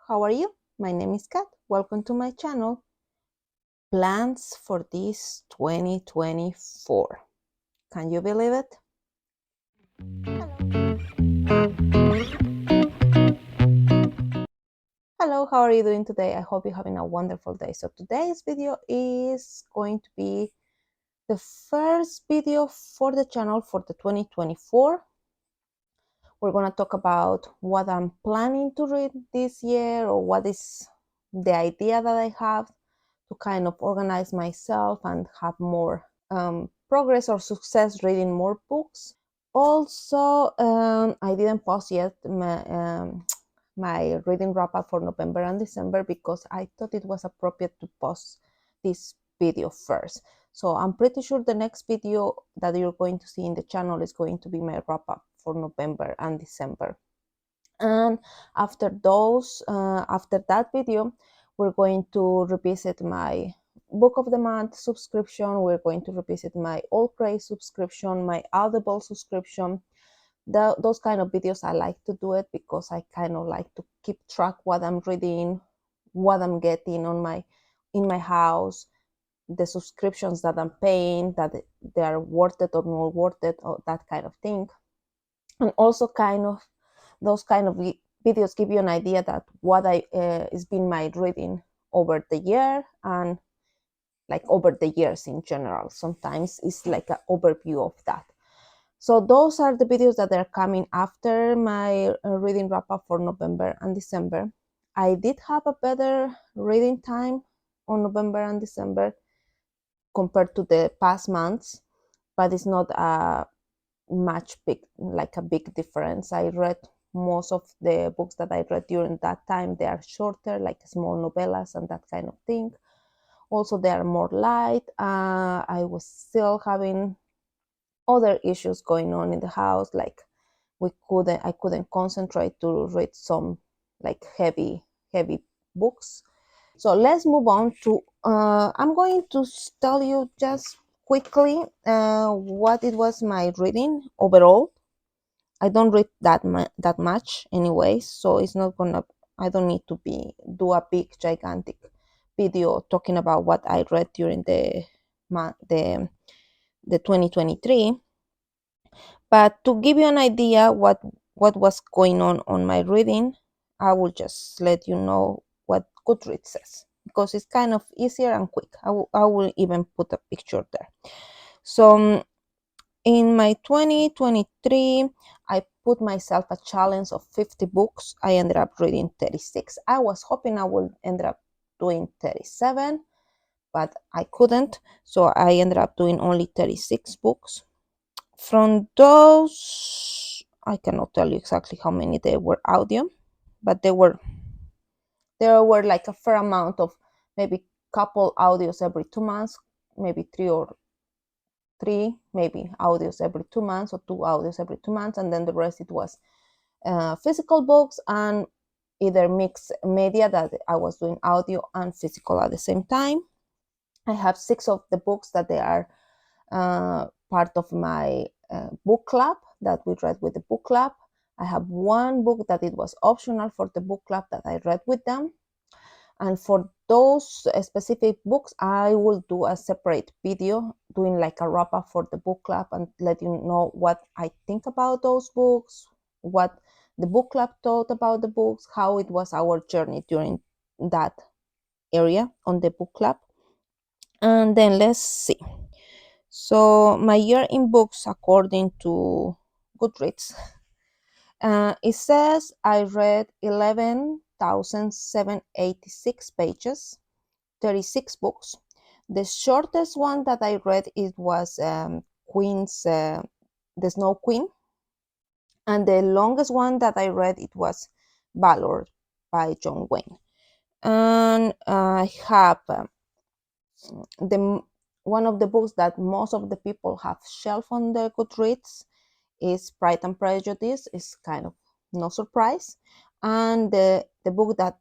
how are you? My name is Kat. Welcome to my channel. Plans for this 2024. Can you believe it? Hello, how are you doing today? I hope you're having a wonderful day. So today's video is going to be the first video for the channel for the 2024. We're going to talk about what I'm planning to read this year, or what is the idea that I have to kind of organize myself and have more progress or success reading more books. Also, I didn't post yet my reading wrap up for November and December because I thought it was appropriate to post this video first. So I'm pretty sure the next video that you're going to see in the channel is going to be my wrap up for November and December. And after that video, we're going to revisit my book of the month subscription. We're going to revisit my ℕ𝔸𝕥'S subscription, my Audible subscription. Those kind of videos, I like to do it because I kind of like to keep track what I'm reading, what I'm getting in my house, the subscriptions that I'm paying, that they are worth it or not worth it, or that kind of thing. And also those kind of videos give you an idea that what is been my reading over the year, and like over the years in general. Sometimes it's like an overview of that. So those are the videos that are coming after my reading wrap up for November and December. I did have a better reading time on November and December compared to the past months, but it's not a big difference. I read most of the books that I read during that time. They are shorter, like small novellas and that kind of thing. Also, they are more light. I was still having other issues going on in the house, like I couldn't concentrate to read some like heavy books. So let's move on to I'm going to tell you just quickly what it was my reading overall. I don't read that much anyway, so it's not gonna. I don't need to do a big gigantic video talking about what I read during the 2023. But to give you an idea what was going on my reading, I will just let you know what Goodreads says, because it's kind of easier and quick. I will even put a picture there. So in my 2023, I put myself a challenge of 50 books. I ended up reading 36. I was hoping I would end up doing 37, but I couldn't. So I ended up doing only 36 books. From those, I cannot tell you exactly how many they were audio, but there were like a fair amount of, maybe couple audios every 2 months, maybe three maybe audios every 2 months, or 2 audios every 2 months, and then the rest it was physical books and either mixed media, that I was doing audio and physical at the same time. I have 6 of the books that they are part of my book club that we read with the book club. I have 1 book that it was optional for the book club that I read with them. And for those specific books, I will do a separate video doing like a wrap up for the book club and let you know what I think about those books, what the book club thought about the books, how it was our journey during that area on the book club. And then let's see. So my year in books, according to Goodreads, it says I read 11,786 pages, 36 books. The shortest one that I read, it was Queen's The Snow Queen, and the longest one that I read, it was Valor by John Wayne. And I have one of the books that most of the people have shelved on their Goodreads is Pride and Prejudice. Is kind of no surprise. And the book that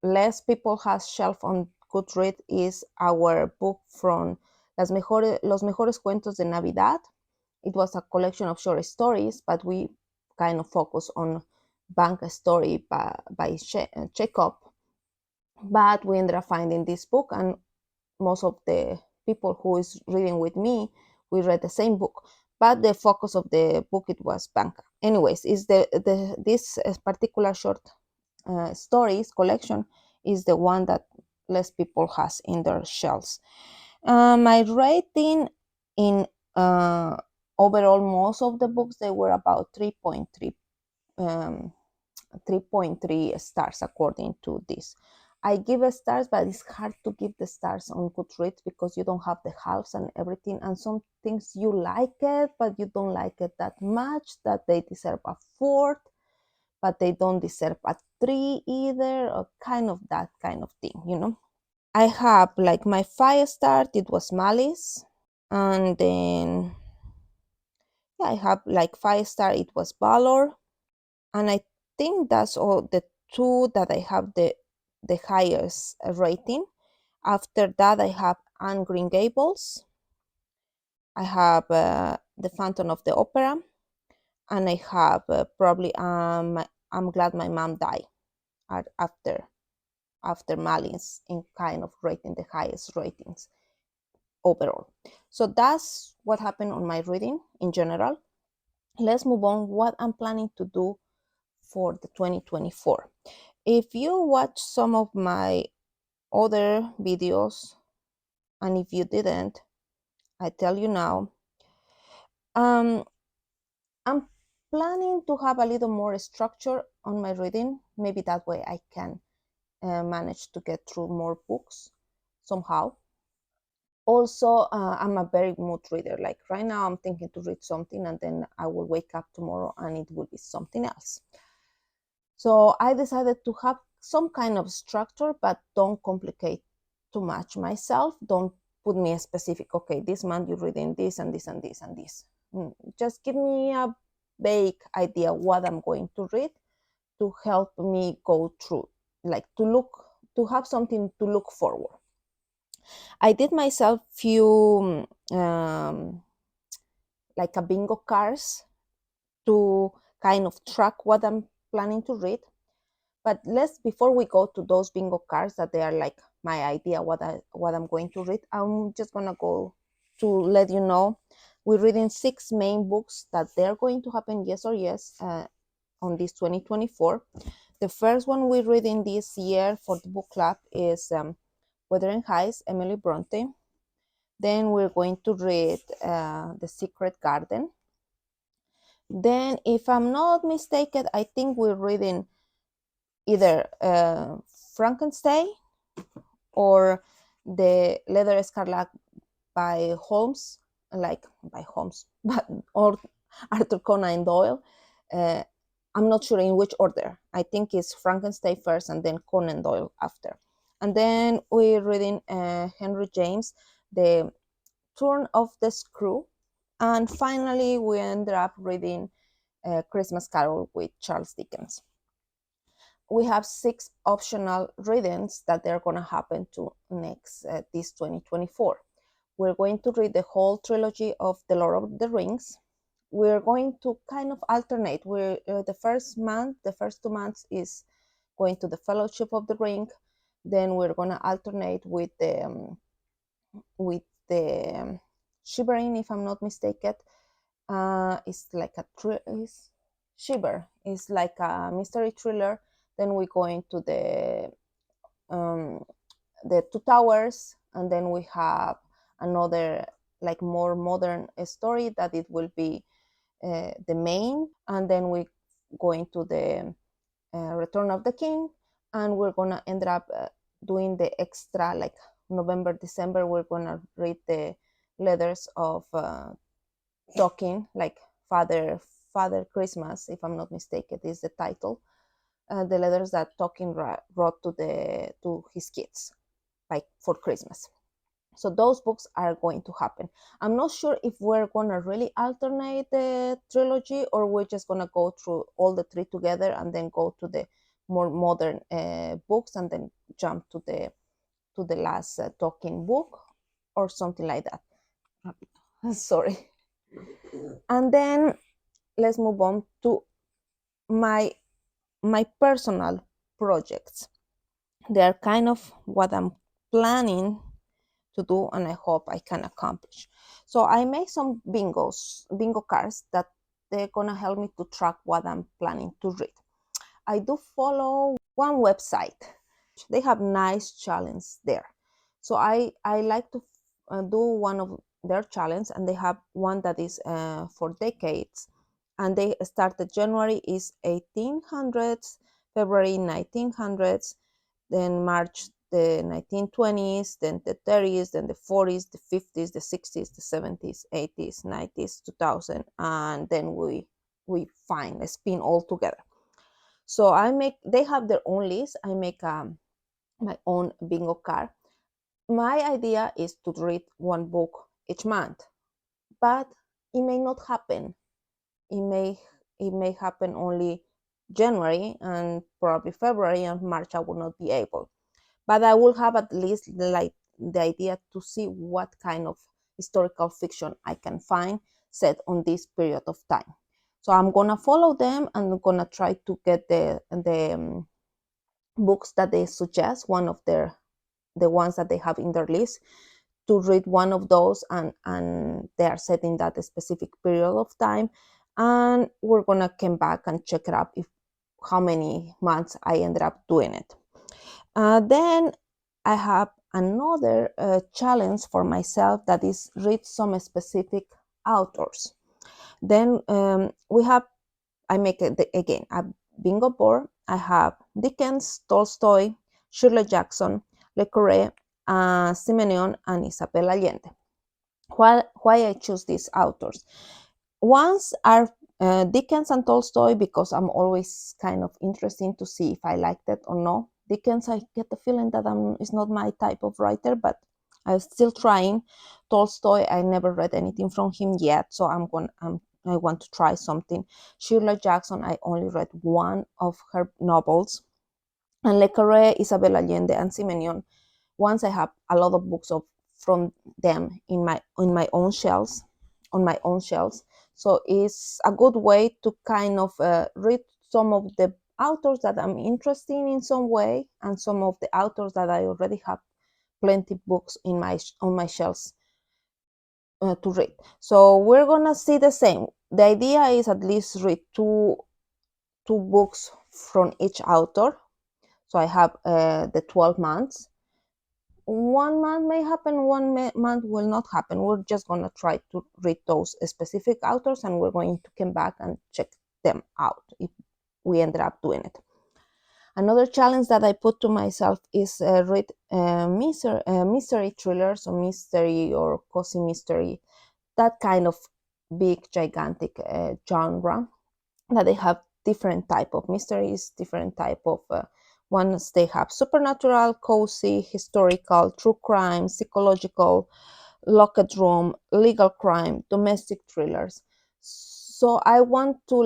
less people have shelved on Goodreads is our book from Los Mejores Cuentos de Navidad. It was a collection of short stories, but we kind of focus on bank story by 𝐊𝔸𝕥, but we ended up finding this book, and most of the people who is reading with me, we read the same book, but the focus of the book, it was banca. Anyways, is this particular short stories collection is the one that less people has in their shelves. My rating in overall, most of the books, they were about 3.3 3.3 stars according to this. I give stars, but it's hard to give the stars on Goodreads because you don't have the halves and everything, and some things you like it, but you don't like it that much, that they deserve a 4, but they don't deserve a 3 either, or kind of that kind of thing, you know. I have like my 5-star, it was Malice, and then yeah, I have like 5-star, it was Valor, and I think that's all the 2 that I have the highest rating. After that, I have Anne Green Gables, I have The Phantom of the Opera, and I have probably I'm Glad My Mom Died after Malice, in kind of rating the highest ratings overall. So that's what happened on my reading in general. Let's move on what I'm planning to do for the 2024. If you watch some of my other videos, and if you didn't, I tell you now, I'm planning to have a little more structure on my reading. Maybe that way I can manage to get through more books somehow. Also, I'm a very mood reader. Like right now, I'm thinking to read something, and then I will wake up tomorrow and it will be something else. So I decided to have some kind of structure, but don't complicate too much myself. Don't put me a specific, okay, this month you're reading this and this and this and this. Just give me a vague idea what I'm going to read to help me go through, like to have something to look forward. I did myself few like a bingo cards to kind of track what I'm planning to read. But before we go to those bingo cards that they are like my idea what I'm going to read, I'm just gonna go to let you know we're reading 6 main books that they're going to happen yes or yes on this 2024. The first one we're reading this year for the book club is *Wuthering Heights*, Emily Bronte. Then we're going to read *The Secret Garden*. Then, if I'm not mistaken, I think we're reading either Frankenstein or the Leather Escarlate by Holmes, but or Arthur Conan Doyle. I'm not sure in which order. I think it's Frankenstein first and then Conan Doyle after. And then we're reading Henry James, The Turn of the Screw. And finally, we ended up reading Christmas Carol with Charles Dickens. We have 6 optional readings that they're going to happen to next this 2024. We're going to read the whole trilogy of The Lord of the Rings. We're going to kind of alternate. We're the first 2 months is going to the Fellowship of the Ring. Then we're going to alternate with the Shivering, if I'm not mistaken. It's like Shiver is like a mystery thriller. Then we go into the Two Towers, and then we have another like more modern story that it will be the main, and then we go into the Return of the King, and we're gonna end up doing the extra, like November, December. We're gonna read the letters of Talking, like Father Christmas, if I'm not mistaken, is the title. The letters that Tolkien wrote to his kids, like for Christmas. So those books are going to happen. I'm not sure if we're gonna really alternate the trilogy, or we're just gonna go through all the 3 together and then go to the more modern books and then jump to the last Tolkien book or something like that. Sorry. And then let's move on to my my personal projects. They're kind of what I'm planning to do, and I hope I can accomplish. So I make some bingo cards that they're gonna help me to track what I'm planning to read. I do follow one website. They have nice challenges there. So I like to do one of their challenge, and they have one that is for decades, and they started January is 1800s, February 1900s, then March the 1920s, then the 30s, then the 40s, the 50s, the 60s, the 70s, 80s, 90s, 2000, and then we find a spin all together. So they have their own list. I make my own bingo card. My idea is to read one book each month, but it may not happen. It may happen only January, and probably February and March I will not be able. But I will have at least like the idea to see what kind of historical fiction I can find set on this period of time. So I'm gonna follow them, and I'm gonna try to get the books that they suggest, one of the ones that they have in their list, to read one of those, and they are set in that specific period of time, and we're gonna come back and check it up if how many months I ended up doing it. Then I have another challenge for myself, that is read some specific authors. Then I make it again a bingo board. I have Dickens, Tolstoy, Shirley Jackson, ℕ𝔸𝕥, Simenon, and Isabel Allende. Why I choose these authors? Ones are Dickens and Tolstoy, because I'm always kind of interested to see if I like that or no. Dickens, I get the feeling that is not my type of writer, but I'm still trying. Tolstoy, I never read anything from him yet, so I want to try something. Shirley Jackson, I only read one of her novels. And ℕ𝔸𝕥, Isabel Allende, and Simenon, once I have a lot of books from them in my own shelves, on my own shelves. So it's a good way to kind of read some of the authors that I'm interested in some way, and some of the authors that I already have plenty books on my shelves to read. So we're gonna see the same. The idea is at least read two books from each author. So I have the 12 months. 1 month may happen, month will not happen. We're just going to try to read those specific authors, and we're going to come back and check them out if we ended up doing it. Another challenge that I put to myself is read mystery thrillers, or mystery or cozy mystery, that kind of big, gigantic genre, that they have different type of mysteries, different type of ones. They have supernatural, cozy, historical, true crime, psychological, locked room, legal crime, domestic thrillers. So I want to,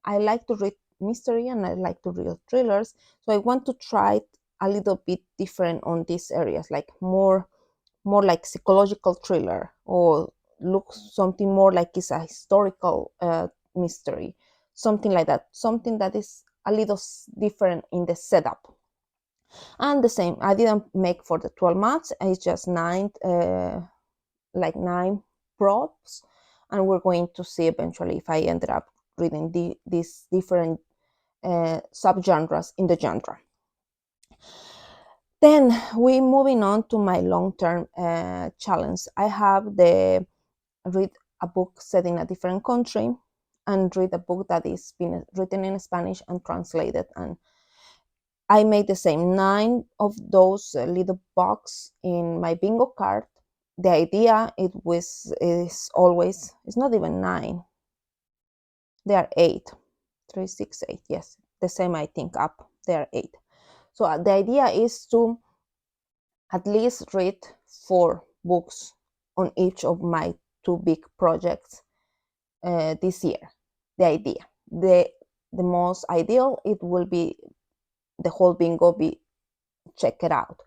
I like to read mystery, and I like to read thrillers. So I want to try a little bit different on these areas, like more like psychological thriller, or look something more like it's a historical mystery, something like that, something that is a little different in the setup. And the same, I didn't make for the 12 months. It's just nine props, and we're going to see eventually if I ended up reading these different subgenres in the genre. Then we moving on to my long-term challenge. I have the read a book set in a different country, and read a book that is been written in Spanish and translated. And I made the same 9 of those little box in my bingo card. The idea is always, it's not even 9, they are 8, 3, 6, 8, yes, the same, I think, up, they are 8. So the idea is to at least read 4 books on each of my 2 big projects this year. The idea, the most ideal, it will be the whole bingo be check it out.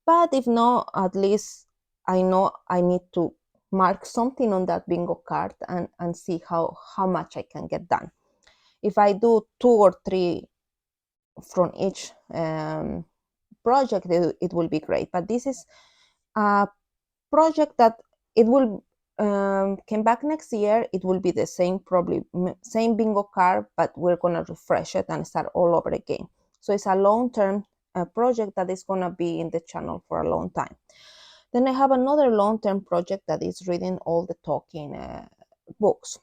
But if not, at least I know I need to mark something on that bingo card, and see how much I can get done. If I do 2 or 3 from each project, it will be great. But this is a project that it will come back next year. It will be the same, probably same bingo card, but we're gonna refresh it and start all over again. So it's a long-term project that is gonna be in the channel for a long time. Then I have another long-term project that is reading all the Tolkien books.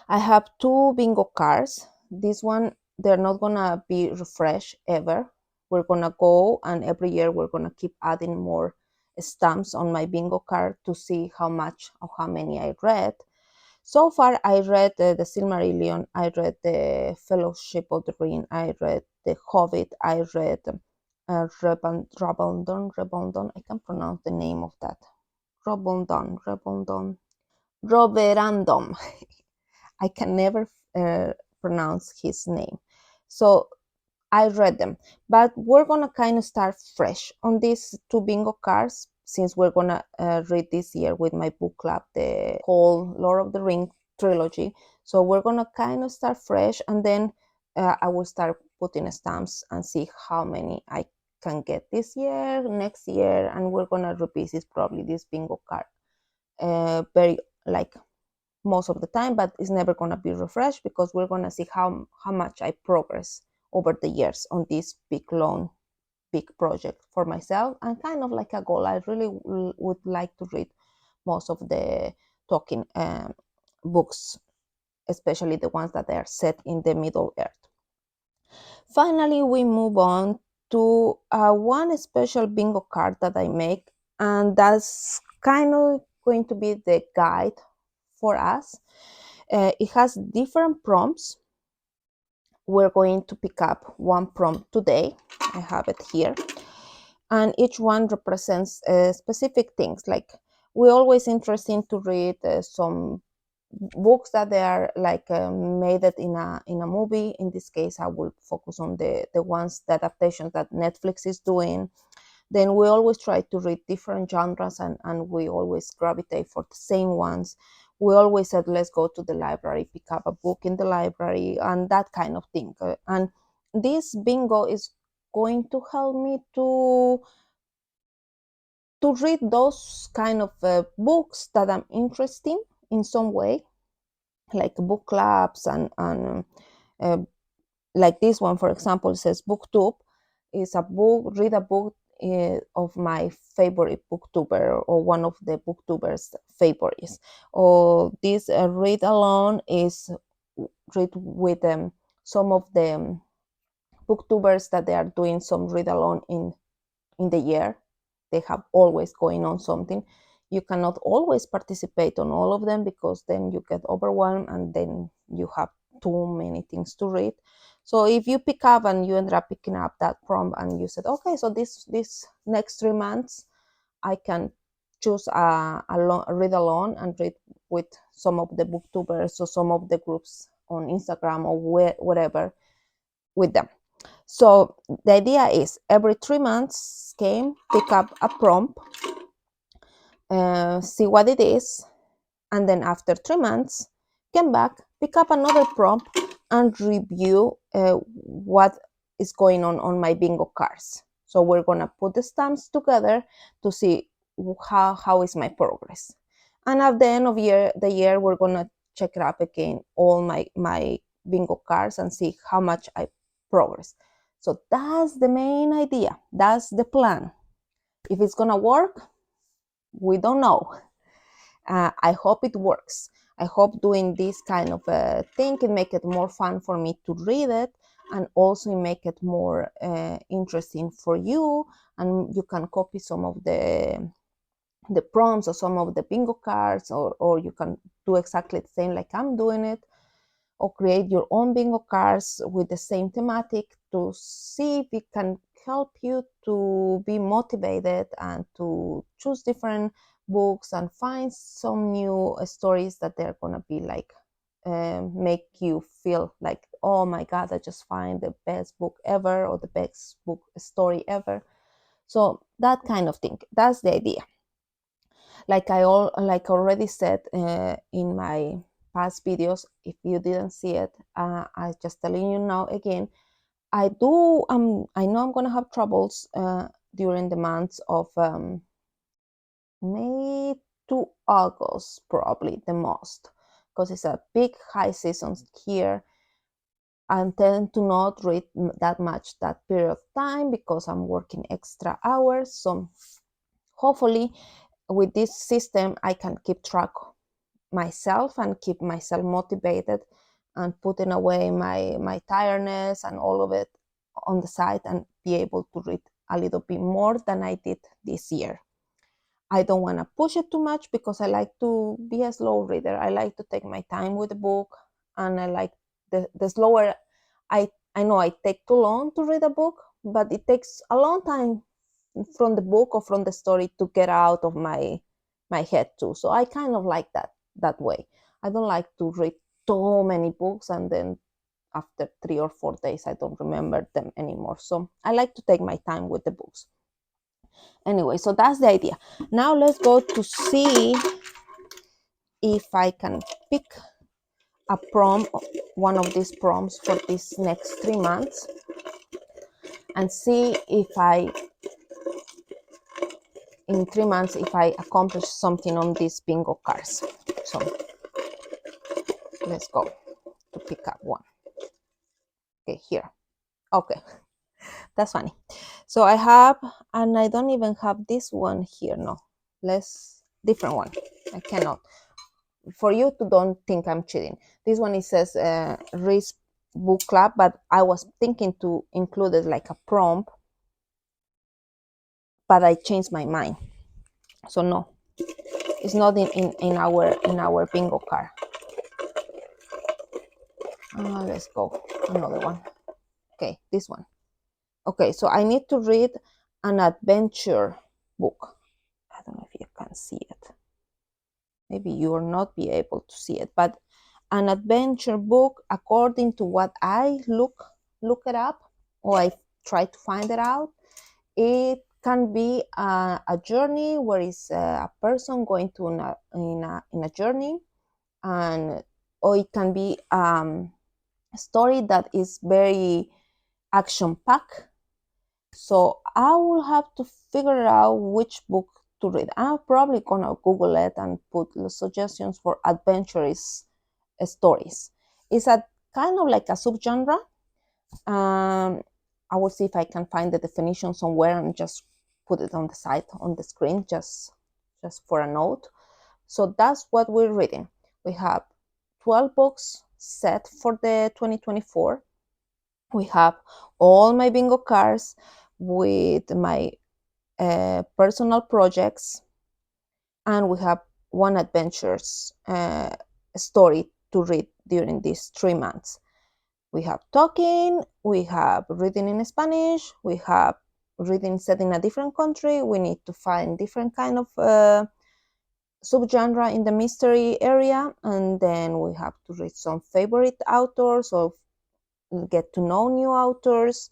I have 2 bingo cards. This one, they're not gonna be refreshed ever. We're gonna go, and every year we're gonna keep adding more stamps on my bingo card to see how much or how many I read. So far, I read the *𝐊𝔸𝕥*, I read the ℕ𝔂𝔸𝕥, I read the *Hobbit*, I read rebondon. I can't pronounce the name of that. Roverandom. I can never pronounce his name. So I read them, but we're gonna kind of start fresh on these 2 bingo cards, since we're gonna read this year with my book club the whole Lord of the Rings trilogy. So we're gonna kind of start fresh, and then I will start putting stamps and see how many I can get this year, next year, and we're gonna revisit probably this bingo card very, like, most of the time, but it's never going to be refreshed, because we're going to see how much I progress over the years on this big project for myself, and kind of like a goal. I really would like to read most of the Tolkien books, especially the ones that are set in the Middle Earth. Finally, we move on to one special bingo card that I make, and that's kind of going to be the guide for us. It has different prompts. We're going to pick up one prompt today. I have it here. And each one represents specific things. Like, we're always interested to read some books that they are like made it in a movie. In this case, I will focus on the ones, the adaptations that Netflix is doing. Then we always try to read different genres, and we always gravitate for the same ones. We always said, let's go to the library, pick up a book in the library, and that kind of thing. And this bingo is going to help me to read those kind of books that I'm interested in some way, like book clubs, and like this one, for example, says booktube. Is a book, read a book of my favorite booktuber, or one of the booktubers' favorites. Or this read alone is read with some of the booktubers that they are doing some read alone in the year. They have always going on something. You cannot always participate on all of them, because then you get overwhelmed, and then you have too many things to read. So if you pick up and you end up picking up that prompt, and you said, okay, so this next 3 months I can choose a read alone, and read with some of the booktubers or some of the groups on Instagram or whatever with them. So the idea is, every 3 months pick up a prompt, see what it is, and then after 3 months, come back, pick up another prompt, and review what is going on my bingo cards. So we're gonna put the stamps together to see how is my progress. And at the end of the year, we're gonna check it up again, all my bingo cards, and see how much I progress. So that's the main idea. That's the plan. If it's gonna work, we don't know. I hope it works. I hope doing this kind of thing can make it more fun for me to read it, and also make it more interesting for you, and you can copy some of the prompts or some of the bingo cards, or you can do exactly the same like I'm doing it, or create your own bingo cards with the same thematic, to see if it can help you to be motivated and to choose different books and find some new stories that they're gonna be like make you feel like, oh my god, I just find the best book ever, or the best book story ever. So that kind of thing, that's the idea. Like I already said in my past videos. If you didn't see it, I'm just telling you now again. I know I'm gonna have troubles during the months of May to August, probably the most, because it's a big high season here. I tend to not read that much that period of time because I'm working extra hours. So hopefully with this system, I can keep track myself and keep myself motivated and putting away my tiredness and all of it on the side and be able to read a little bit more than I did this year. I don't want to push it too much because I like to be a slow reader. I like to take my time with the book, and I like the slower. I know I take too long to read a book, but it takes a long time from the book or from the story to get out of my head too. So I kind of like that way. I don't like to read so many books and then after 3 or 4 days I don't remember them anymore. So I like to take my time with the books. Anyway, so that's the idea. Now let's go to see if I can pick a prompt, one of these prompts for these next 3 months, and see if in 3 months if I accomplish something on these bingo cards. So let's go to pick up one. Okay, here. Okay, that's funny. So I have, and I don't even have this one here. No, let's different one. I cannot. For you to don't think I'm cheating. This one, it says Reese Book Club, but I was thinking to include it like a prompt, but I changed my mind. So no, it's not in our bingo card. Let's go another one. Okay, this one. Okay, so I need to read an adventure book. I don't know if you can see it. Maybe you will not be able to see it, but an adventure book, according to what I look it up, or I try to find it out, it can be a journey where it's a person going to in a journey, and or it can be a story that is very action packed. So I will have to figure out which book to read. I'm probably gonna Google it and put suggestions for adventurous stories. It's a kind of like a subgenre. I will see if I can find the definition somewhere and just put it on the side on the screen, just for a note. So that's what we're reading. We have 12 books set for the 2024. We have all my bingo cards with my personal projects, and we have one adventures story to read during these 3 months. We have talking, we have reading in Spanish, we have reading set in a different country. We need to find different kind of subgenre in the mystery area, and then we have to read some favorite authors or get to know new authors.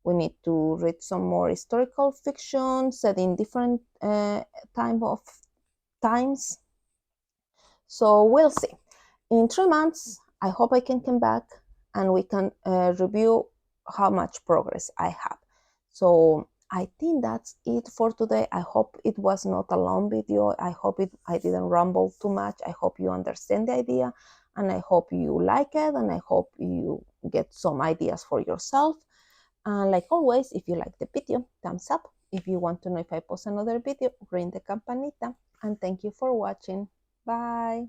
We need to read some more historical fiction set in different times. So we'll see. In 3 months, I hope I can come back and we can review how much progress I have. So I think that's it for today. I hope it was not a long video. I hope I didn't ramble too much. I hope you understand the idea, and I hope you like it, and I hope you get some ideas for yourself. And like always, if you like the video, thumbs up. If you want to know if I post another video, ring the campanita. And thank you for watching. Bye.